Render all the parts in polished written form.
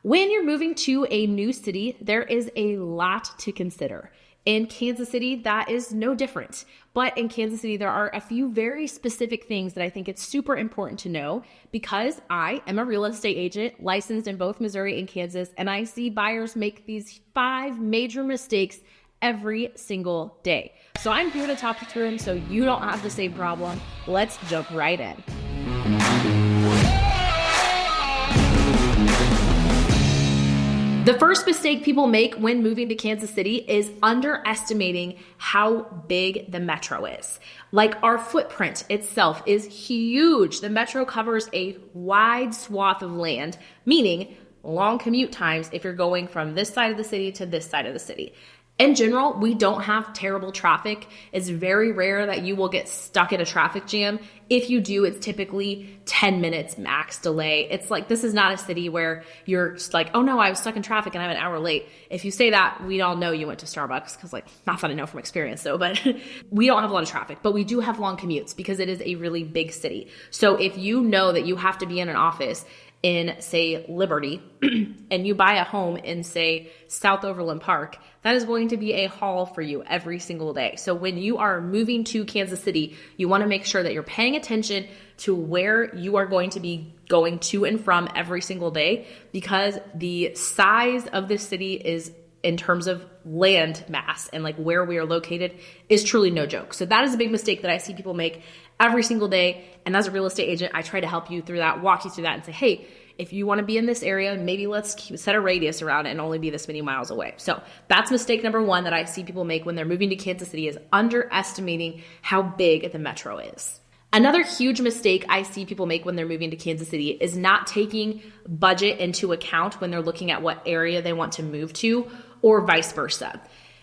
When you're moving to a new city, there is a lot to consider. In Kansas City, that is no different. But in Kansas City, there are a few very specific things that I think it's super important to know because I am a real estate agent licensed in both Missouri and Kansas, and I see buyers make these 5 major mistakes every single day. So I'm here to talk you through them so you don't have the same problem. Let's jump right in. The first mistake people make when moving to Kansas City is underestimating how big the metro is. Like, our footprint itself is huge. The metro covers a wide swath of land, meaning long commute times if you're going from this side of the city to this side of the city. In general, we don't have terrible traffic. It's very rare that you will get stuck in a traffic jam. If you do, it's typically 10 minutes max delay. It's like, this is not a city where you're just like, oh no, I was stuck in traffic and I'm an hour late. If you say that, we all know you went to Starbucks because, like, not that I know from experience though, but we don't have a lot of traffic, but we do have long commutes because it is a really big city. So if you know that you have to be in an office in, say, Liberty, and you buy a home in, say, South Overland Park, that is going to be a haul for you every single day. So when you are moving to Kansas City, you want to make sure that you're paying attention to where you are going to be going to and from every single day, because the size of this city is, in terms of land mass and like where we are located, is truly no joke. So that is a big mistake that I see people make every single day. And as a real estate agent, I try to help you through that, walk you through that and say, hey, if you want to be in this area, maybe let's set a radius around it and only be this many miles away. So that's mistake number 1 that I see people make when they're moving to Kansas City, is underestimating how big the metro is. Another huge mistake I see people make when they're moving to Kansas City is not taking budget into account when they're looking at what area they want to move to, or vice versa.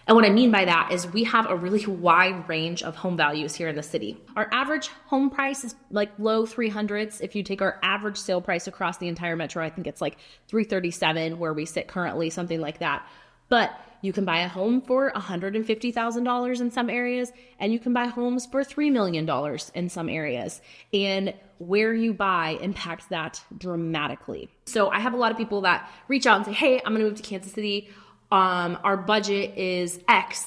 And what I mean by that is we have a really wide range of home values here in the city. Our average home price is like low 300s. If you take our average sale price across the entire metro, I think it's like 337 where we sit currently, something like that. But you can buy a home for $150,000 in some areas, and you can buy homes for $3 million in some areas. And where you buy impacts that dramatically. So I have a lot of people that reach out and say, hey, I'm going to move to Kansas City. Our budget is X.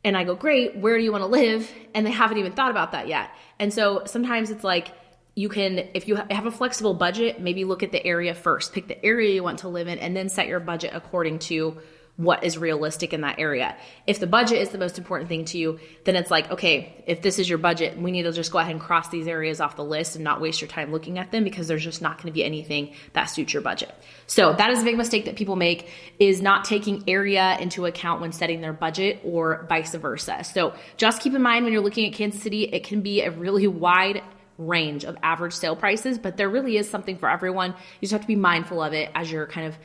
And I go, great, where do you want to live? And they haven't even thought about that yet. And so sometimes it's like, you can, if you have a flexible budget, maybe look at the area first, pick the area you want to live in, and then set your budget according to what is realistic in that area. If the budget is the most important thing to you, then it's like, okay, if this is your budget, we need to just go ahead and cross these areas off the list and not waste your time looking at them, because there's just not going to be anything that suits your budget. So that is a big mistake that people make, is not taking area into account when setting their budget, or vice versa. So just keep in mind when you're looking at Kansas City, it can be a really wide range of average sale prices, but there really is something for everyone. You just have to be mindful of it as you're kind of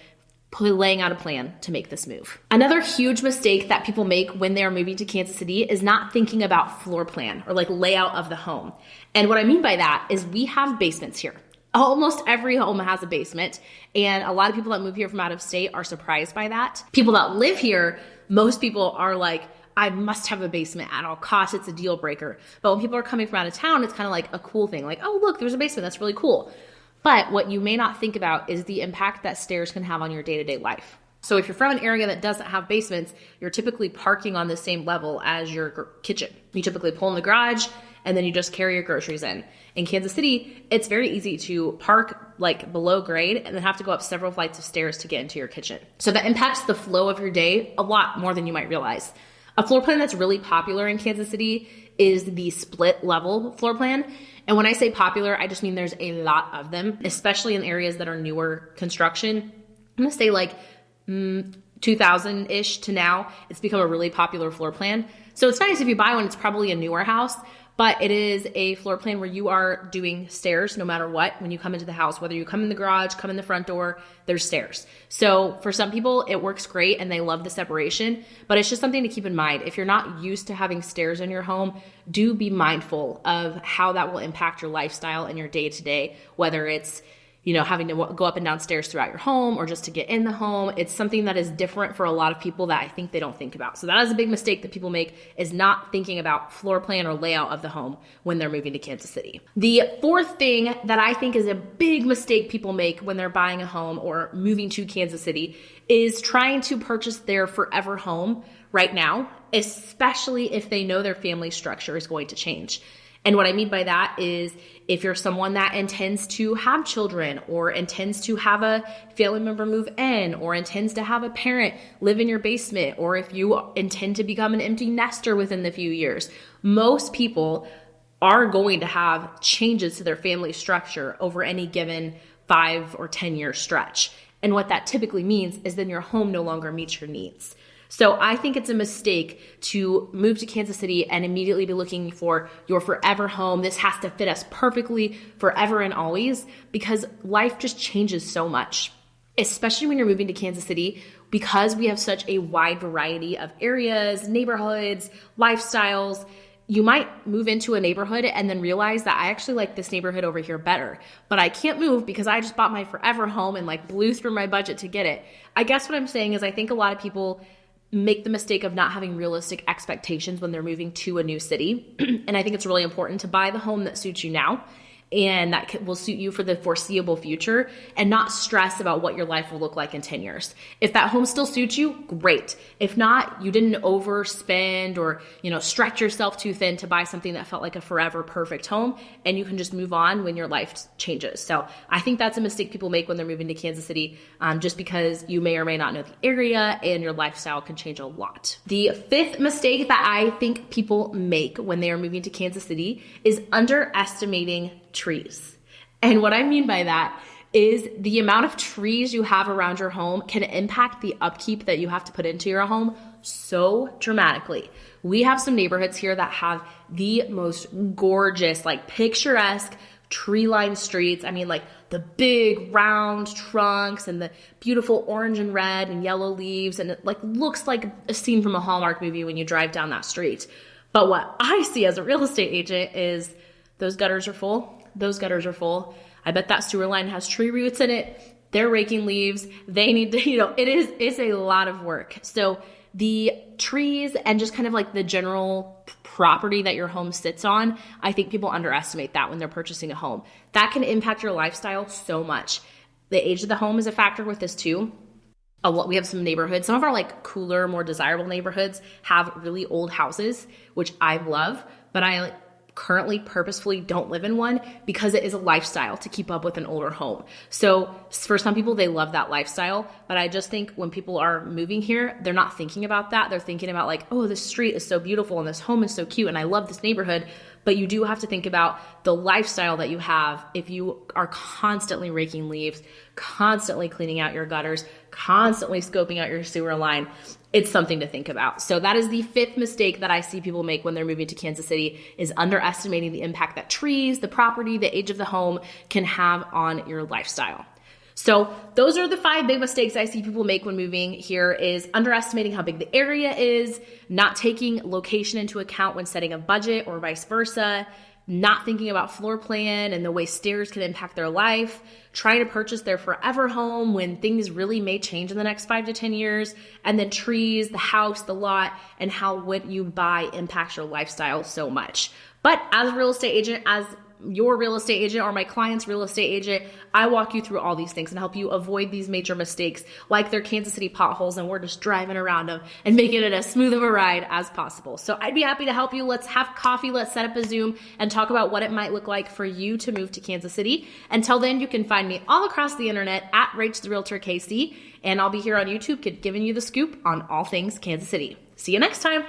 laying out a plan to make this move. Another huge mistake that people make when they're moving to Kansas City is not thinking about floor plan or like layout of the home. And what I mean by that is we have basements here. Almost every home has a basement, and a lot of people that move here from out of state are surprised by that. People that live here, most people are like, I must have a basement at all costs. It's a deal breaker. But when people are coming from out of town, it's kind of like a cool thing. Like, oh, look, there's a basement. That's really cool. But what you may not think about is the impact that stairs can have on your day-to-day life. So if you're from an area that doesn't have basements, you're typically parking on the same level as your kitchen. You typically pull in the garage and then you just carry your groceries in. In Kansas City, it's very easy to park like below grade and then have to go up several flights of stairs to get into your kitchen. So that impacts the flow of your day a lot more than you might realize. A floor plan that's really popular in Kansas City is the split level floor plan. And when I say popular, I just mean there's a lot of them, especially in areas that are newer construction. I'm going to say like 2000-ish to now, it's become a really popular floor plan. So it's nice if you buy one, it's probably a newer house, but it is a floor plan where you are doing stairs no matter what. When you come into the house, whether you come in the garage, come in the front door, there's stairs. So for some people, it works great and they love the separation, but it's just something to keep in mind. If you're not used to having stairs in your home, do be mindful of how that will impact your lifestyle and your day-to-day, whether it's having to go up and down stairs throughout your home or just to get in the home. It's something that is different for a lot of people that I think they don't think about. So that is a big mistake that people make, is not thinking about floor plan or layout of the home when they're moving to Kansas City. The fourth thing that I think is a big mistake people make when they're buying a home or moving to Kansas City is trying to purchase their forever home right now, especially if they know their family structure is going to change. And what I mean by that is if you're someone that intends to have children or intends to have a family member move in or intends to have a parent live in your basement, or if you intend to become an empty nester within the few years, most people are going to have changes to their family structure over any given 5 or 10 year stretch. And what that typically means is then your home no longer meets your needs. So I think it's a mistake to move to Kansas City and immediately be looking for your forever home. This has to fit us perfectly forever and always, because life just changes so much, especially when you're moving to Kansas City, because we have such a wide variety of areas, neighborhoods, lifestyles. You might move into a neighborhood and then realize that I actually like this neighborhood over here better, but I can't move because I just bought my forever home and blew through my budget to get it. I guess what I'm saying is I think a lot of people make the mistake of not having realistic expectations when they're moving to a new city. And I think it's really important to buy the home that suits you now and that will suit you for the foreseeable future, and not stress about what your life will look like in 10 years. If that home still suits you, great. If not, you didn't overspend or, stretch yourself too thin to buy something that felt like a forever perfect home, and you can just move on when your life changes. So I think that's a mistake people make when they're moving to Kansas City, just because you may or may not know the area and your lifestyle can change a lot. The fifth mistake that I think people make when they are moving to Kansas City is underestimating trees. And what I mean by that is the amount of trees you have around your home can impact the upkeep that you have to put into your home so dramatically. We have some neighborhoods here that have the most gorgeous, picturesque tree-lined streets. I mean, the big round trunks and the beautiful orange and red and yellow leaves. And it looks like a scene from a Hallmark movie when you drive down that street. But what I see as a real estate agent is those gutters are full. Those gutters are full. I bet that sewer line has tree roots in it. They're raking leaves. They need to, it's a lot of work. So the trees and just kind of the general property that your home sits on, I think people underestimate that when they're purchasing a home. That can impact your lifestyle so much. The age of the home is a factor with this too. We have some neighborhoods, some of our cooler, more desirable neighborhoods have really old houses, which I love, but I currently purposefully don't live in one because it is a lifestyle to keep up with an older home. So for some people, they love that lifestyle, but I just think when people are moving here, they're not thinking about that. They're thinking about oh, this street is so beautiful and this home is so cute and I love this neighborhood. But you do have to think about the lifestyle that you have if you are constantly raking leaves, constantly cleaning out your gutters, constantly scoping out your sewer line. It's something to think about. So that is the fifth mistake that I see people make when they're moving to Kansas City, is underestimating the impact that trees, the property, the age of the home can have on your lifestyle. So those are the 5 big mistakes I see people make when moving here: is underestimating how big the area is, not taking location into account when setting a budget or vice versa, not thinking about floor plan and the way stairs can impact their life, trying to purchase their forever home when things really may change in the next 5 to 10 years, and then trees, the house, the lot, and how what you buy impacts your lifestyle so much. But as a real estate agent, as your real estate agent or my client's real estate agent, I walk you through all these things and help you avoid these major mistakes like their Kansas City potholes, and we're just driving around them and making it as smooth of a ride as possible. So I'd be happy to help you. Let's have coffee. Let's set up a Zoom and talk about what it might look like for you to move to Kansas City. Until then, you can find me all across the internet at Rach the Realtor KC, and I'll be here on YouTube giving you the scoop on all things Kansas City. See you next time.